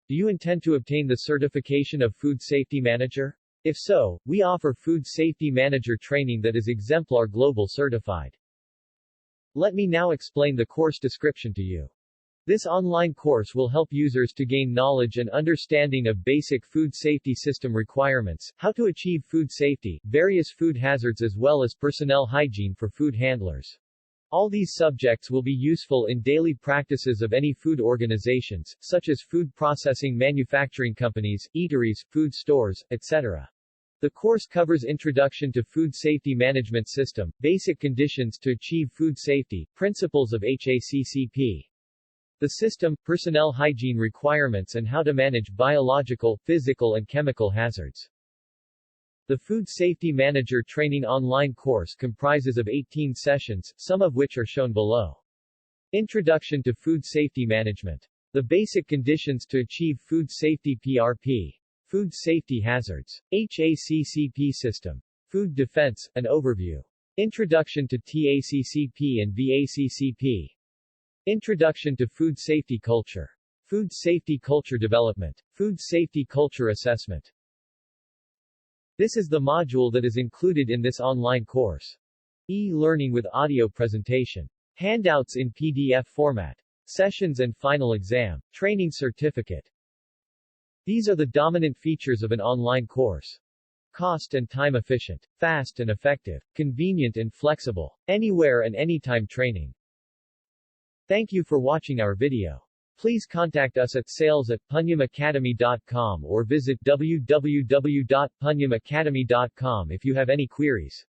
Do you intend to obtain the certification of Food Safety Manager? If so, we offer Food Safety Manager training that is Exemplar Global certified. Let me now explain the course description to you. This online course will help users to gain knowledge and understanding of basic food safety system requirements, how to achieve food safety, various food hazards as well as personnel hygiene for food handlers. All these subjects will be useful in daily practices of any food organizations, such as food processing manufacturing companies, eateries, food stores, etc. The course covers Introduction to Food Safety Management System, basic conditions to achieve food safety, principles of HACCP. The system, personnel hygiene requirements and how to manage biological, physical and chemical hazards. The Food Safety Manager Training online course comprises of 18 sessions, some of which are shown below. Introduction to Food Safety Management. The basic conditions to achieve food safety PRP. Food safety hazards. HACCP system. Food defense, an overview. Introduction to TACCP and VACCP. Introduction to Food Safety Culture. Food Safety Culture Development. Food Safety Culture Assessment. This is the module that is included in this online course. E-learning with audio presentation. Handouts in PDF format. Sessions and final exam. Training certificate. These are the dominant features of an online course. Cost and time efficient. Fast and effective. Convenient and flexible. Anywhere and anytime training. Thank you for watching our video. Please contact us at sales@punyamacademy.com or visit www.punyamacademy.com if you have any queries.